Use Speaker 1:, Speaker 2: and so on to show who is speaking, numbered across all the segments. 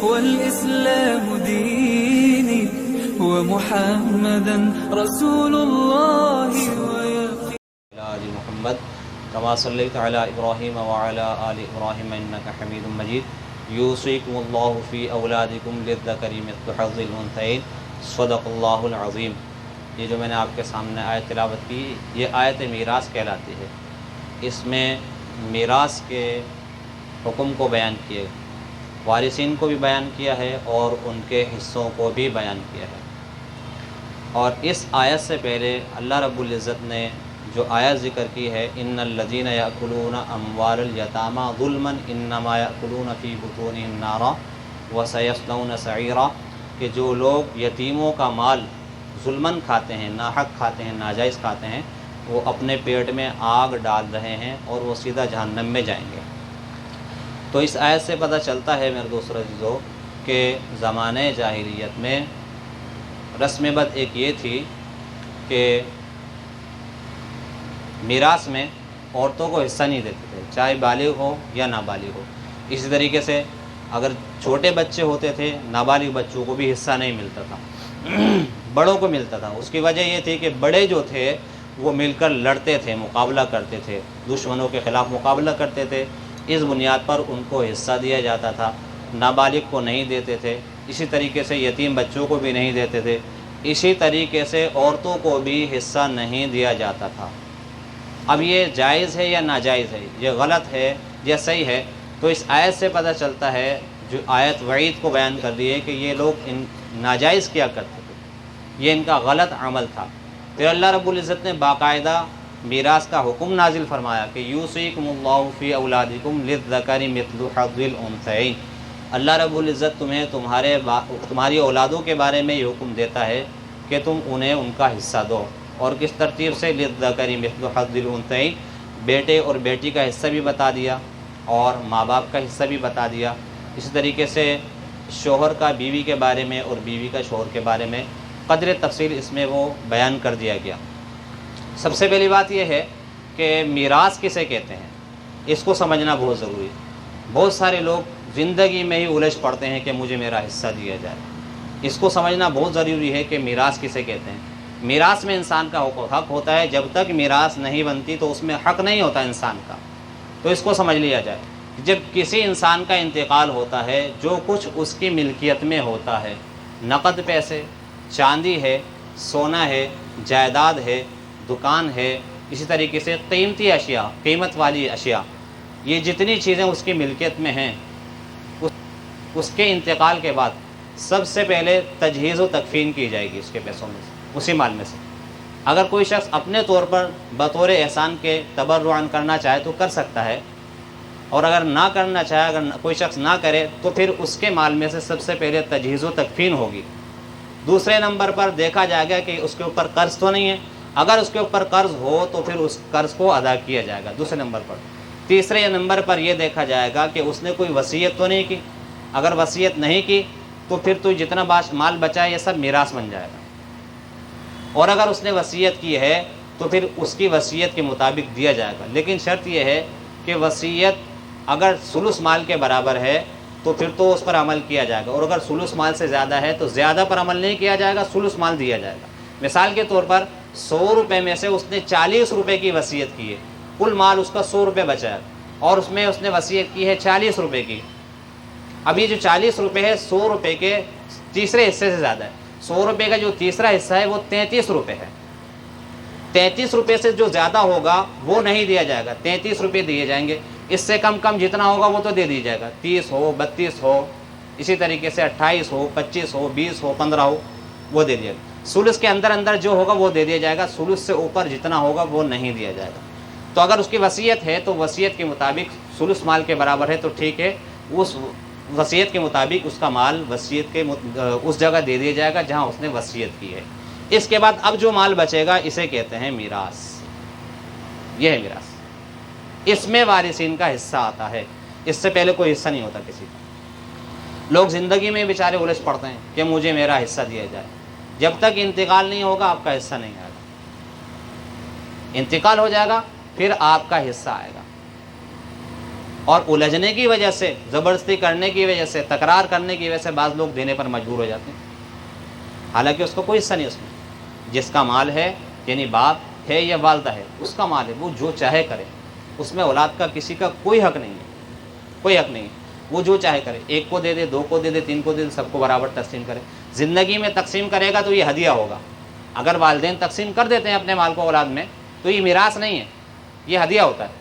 Speaker 1: والإسلام ديني ومحمدا رسول الله ويقين
Speaker 2: آل محمد كما صليت على إبراهيم وعلى آل إبراهيم إنك حميد مجيد يوصيكم الله في أولادكم للذكر مثل حظ الأنثيين صدق الله العظيم۔ یہ جو میں نے آپ کے سامنے آیت تلاوت کی، یہ آیت میراث کہلاتی ہے۔ اس میں میراث کے حکم کو بیان کیا ہے، وارثین کو بھی بیان کیا ہے اور ان کے حصوں کو بھی بیان کیا ہے۔ اور اس آیت سے پہلے اللہ رب العزت نے جو آیت ذکر کی ہے، ان الذین یأکلون اموال الیتامی ظلما انما یأکلون فی بطونہم نارا وسیصلون سعیرا، کہ جو لوگ یتیموں کا مال ظلماً کھاتے ہیں، ناحق کھاتے ہیں، ناجائز کھاتے ہیں، وہ اپنے پیٹ میں آگ ڈال رہے ہیں اور وہ سیدھا جہنم میں جائیں گے۔ تو اس آیت سے پتہ چلتا ہے میرے دوستو عزیزو کہ زمانہ جاہلیت میں رسم بد ایک یہ تھی کہ میراث میں عورتوں کو حصہ نہیں دیتے تھے، چاہے بالغ ہو یا نابالغ ہو۔ اسی طریقے سے اگر چھوٹے بچے ہوتے تھے، نابالغ بچوں کو بھی حصہ نہیں ملتا تھا، بڑوں کو ملتا تھا۔ اس کی وجہ یہ تھی کہ بڑے جو تھے وہ مل کر لڑتے تھے، مقابلہ کرتے تھے، دشمنوں کے خلاف مقابلہ کرتے تھے، اس بنیاد پر ان کو حصہ دیا جاتا تھا، نابالغ کو نہیں دیتے تھے۔ اسی طریقے سے یتیم بچوں کو بھی نہیں دیتے تھے، اسی طریقے سے عورتوں کو بھی حصہ نہیں دیا جاتا تھا۔ اب یہ جائز ہے یا ناجائز ہے، یہ غلط ہے یا صحیح ہے، تو اس آیت سے پتہ چلتا ہے، جو آیت وعید کو بیان کر دی ہے کہ یہ لوگ ناجائز کیا کرتے تھے، یہ ان کا غلط عمل تھا۔ پھر اللہ رب العزت نے باقاعدہ میراث کا حکم نازل فرمایا کہ یوصیکم اللہ فی اولادکم للذکر مثل حظ الانثیین۔ اللہ رب العزت تمہیں تمہاری اولادوں کے بارے میں یہ حکم دیتا ہے کہ تم انہیں ان کا حصہ دو، اور کس ترتیب سے؟ للذکر مثل حظ الانثیین، بیٹے اور بیٹی کا حصہ بھی بتا دیا اور ماں باپ کا حصہ بھی بتا دیا۔ اسی طریقے سے شوہر کا بیوی کے بارے میں اور بیوی کا شوہر کے بارے میں قدر تفصیل اس میں وہ بیان کر دیا گیا۔ سب سے پہلی بات یہ ہے کہ میراث کسے کہتے ہیں، اس کو سمجھنا بہت ضروری ہے۔ بہت سارے لوگ زندگی میں ہی الجھ پڑتے ہیں کہ مجھے میرا حصہ دیا جائے۔ اس کو سمجھنا بہت ضروری ہے کہ میراث کسے کہتے ہیں۔ میراث میں انسان کا حق ہوتا ہے، جب تک میراث نہیں بنتی تو اس میں حق نہیں ہوتا انسان کا۔ تو اس کو سمجھ لیا جائے، جب کسی انسان کا انتقال ہوتا ہے، جو کچھ اس کی ملکیت میں ہوتا ہے، نقد پیسے، چاندی ہے، سونا ہے، جائیداد ہے، دکان ہے، اسی طریقے سے قیمتی اشیاء، قیمت والی اشیاء، یہ جتنی چیزیں اس کی ملکیت میں ہیں، اس کے انتقال کے بعد سب سے پہلے تجہیز و تکفین کی جائے گی اس کے پیسوں میں سے، اسی مال میں سے۔ اگر کوئی شخص اپنے طور پر بطور احسان کے تبرعاً کرنا چاہے تو کر سکتا ہے، اور اگر نہ کرنا چاہے، اگر کوئی شخص نہ کرے تو پھر اس کے مال میں سے سب سے پہلے تجہیز و تکفین ہوگی۔ دوسرے نمبر پر دیکھا جائے گا کہ اس کے اوپر قرض تو نہیں ہے، اگر اس کے اوپر قرض ہو تو پھر اس قرض کو ادا کیا جائے گا دوسرے نمبر پر۔ تیسرے نمبر پر یہ دیکھا جائے گا کہ اس نے کوئی وصیت تو نہیں کی، اگر وصیت نہیں کی تو پھر تو جتنا مال بچا ہے یہ سب میراث بن جائے گا، اور اگر اس نے وصیت کی ہے تو پھر اس کی وصیت کے مطابق دیا جائے گا۔ لیکن شرط یہ ہے کہ وصیت اگر ثلث مال کے برابر ہے تو پھر تو اس پر عمل کیا جائے گا، اور اگر ثلث مال سے زیادہ ہے تو زیادہ پر عمل نہیں کیا جائے گا، ثلث مال دیا جائے گا۔ مثال کے طور پر 100 روپے میں سے اس نے 40 روپے کی وصیت کی ہے، کل مال اس کا 100 روپے بچا ہے، اور اس میں اس نے وصیت کی ہے 40 روپے کی۔ اب یہ جو 40 روپے ہے 100 روپے کے تیسرے حصے سے زیادہ ہے۔ 100 روپے کا جو تیسرا حصہ ہے وہ 33 روپے ہے۔ 33 روپے سے جو زیادہ ہوگا وہ نہیں دیا جائے گا، 33 روپے دیے جائیں گے۔ اس سے کم جتنا ہوگا وہ تو دے دیا جائے گا، 30 ہو، 32 ہو، اسی طریقے سے 28 ہو، 25 ہو، 20 ہو، 15 ہو، وہ دے دیا گا۔ ثلث کے اندر جو ہوگا وہ دے دیا جائے گا، ثلث سے اوپر جتنا ہوگا وہ نہیں دیا جائے گا۔ تو اگر اس کی وصیت ہے تو وصیت کے مطابق ثلث مال کے برابر ہے تو ٹھیک ہے، اس وصیت کے مطابق اس کا مال وصیت کے اس جگہ دے دیا جائے گا جہاں اس نے وصیت کی ہے۔ اس کے بعد اب جو مال بچے گا اسے کہتے ہیں میراث، یہ ہے میراث۔ اس میں وارثین کا حصہ آتا ہے، اس سے پہلے کوئی حصہ نہیں ہوتا کسی کا۔ لوگ زندگی میں بیچارے الجھ پڑتے ہیں کہ مجھے میرا حصہ دیا جائے، جب تک انتقال نہیں ہوگا آپ کا حصہ نہیں آئے گا، انتقال ہو جائے گا پھر آپ کا حصہ آئے گا۔ اور الجھنے کی وجہ سے، زبردستی کرنے کی وجہ سے، تکرار کرنے کی وجہ سے بعض لوگ دینے پر مجبور ہو جاتے ہیں، حالانکہ اس کو کوئی حصہ نہیں اس میں. جس کا مال ہے، یعنی باپ ہے یا والدہ ہے، اس کا مال ہے، وہ جو چاہے کرے، اس میں اولاد کا کسی کا کوئی حق نہیں ہے، کوئی حق نہیں ہے. وہ جو چاہے کرے، ایک کو دے دے، دو کو دے دے، تین کو دے دے، سب کو برابر تقسیم کرے. زندگی میں تقسیم کرے گا تو یہ ہدیہ ہوگا. اگر والدین تقسیم کر دیتے ہیں اپنے مال کو اولاد میں تو یہ میراث نہیں ہے، یہ ہدیہ ہوتا ہے.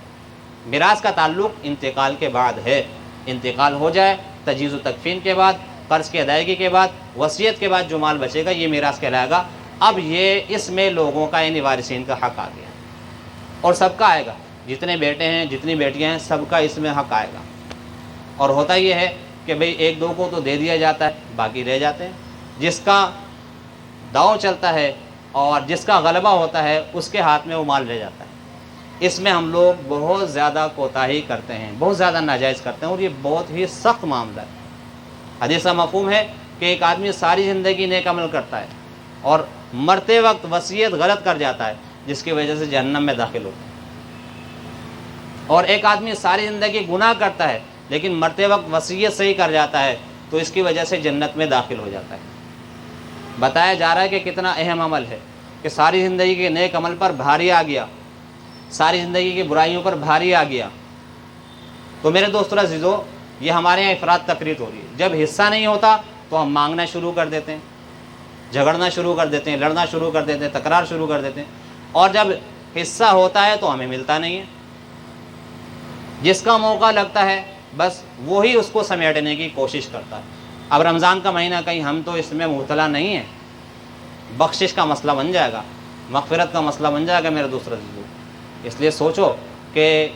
Speaker 2: میراث کا تعلق انتقال کے بعد ہے. انتقال ہو جائے، تجہیز و تکفین کے بعد، قرض کی ادائیگی کے بعد، وصیت کے بعد جو مال بچے گا یہ میراث کہلائے گا. اب یہ اس میں لوگوں کا، یعنی وارثین کا حق آ گیا، اور سب کا آئے گا. جتنے بیٹے ہیں، جتنی بیٹیاں ہیں، سب کا اس میں حق آئے گا. اور ہوتا یہ ہے کہ بھئی ایک دو کو تو دے دیا جاتا ہے، باقی رہ جاتے ہیں. جس کا داؤ چلتا ہے اور جس کا غلبہ ہوتا ہے اس کے ہاتھ میں وہ مال رہ جاتا ہے. اس میں ہم لوگ بہت زیادہ کوتاہی کرتے ہیں، بہت زیادہ ناجائز کرتے ہیں، اور یہ بہت ہی سخت معاملہ ہے. حدیث کا مفہوم ہے کہ ایک آدمی ساری زندگی نیک عمل کرتا ہے اور مرتے وقت وصیت غلط کر جاتا ہے، جس کی وجہ سے جہنم میں داخل ہوتا ہے. اور ایک آدمی ساری زندگی گناہ کرتا ہے لیکن مرتے وقت وصیت صحیح کر جاتا ہے تو اس کی وجہ سے جنت میں داخل ہو جاتا ہے. بتایا جا رہا ہے کہ کتنا اہم عمل ہے کہ ساری زندگی کے نیک عمل پر بھاری آ گیا، ساری زندگی کی برائیوں پر بھاری آ گیا. تو میرے دوستو عزیزو، یہ ہمارے یہاں افراط تفریط ہو رہی ہے. جب حصہ نہیں ہوتا تو ہم مانگنا شروع کر دیتے ہیں، جھگڑنا شروع کر دیتے ہیں، لڑنا شروع کر دیتے ہیں، تکرار شروع کر دیتے ہیں. اور جب حصہ ہوتا ہے تو ہمیں ملتا نہیں ہے. جس کا موقع لگتا ہے بس وہی اس کو سمیٹنے کی کوشش کرتا ہے. اب رمضان کا مہینہ، کہیں ہم تو اس میں مبتلا نہیں ہیں. بخشش کا مسئلہ بن جائے گا، مغفرت کا مسئلہ بن جائے گا میرے دوسرے عزیزو. اس لیے سوچو کہ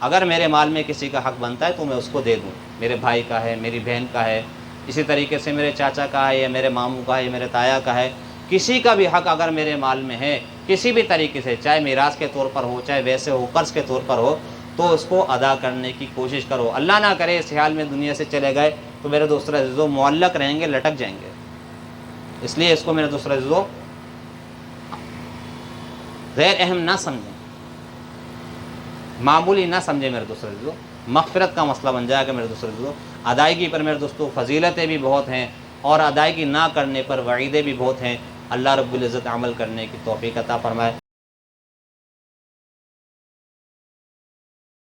Speaker 2: اگر میرے مال میں کسی کا حق بنتا ہے تو میں اس کو دے دوں. میرے بھائی کا ہے، میری بہن کا ہے، اسی طریقے سے میرے چاچا کا ہے، یا میرے ماموں کا ہے، یا میرے تایا کا ہے. کسی کا بھی حق اگر میرے مال میں ہے کسی بھی طریقے سے، چاہے میراث کے طور پر ہو، چاہے ویسے ہو، قرض کے طور پر ہو، تو اس کو ادا کرنے کی کوشش کرو. اللہ نہ کرے اس حال میں دنیا سے چلے گئے تو میرے دوستر عزیزو معلق رہیں گے، لٹک جائیں گے. اس لیے اس کو میرے دوستر عزیزو غیر اہم نہ سمجھیں، معمولی نہ سمجھیں میرے دوستر عزیزو. مغفرت کا مسئلہ بن جائے گا میرے دوستر عزیزو. ادائیگی پر میرے دوستو فضیلتیں بھی بہت ہیں اور ادائیگی نہ کرنے پر وعیدیں بھی بہت ہیں. اللہ رب العزت عمل کرنے کی توفیق عطا فرمائے.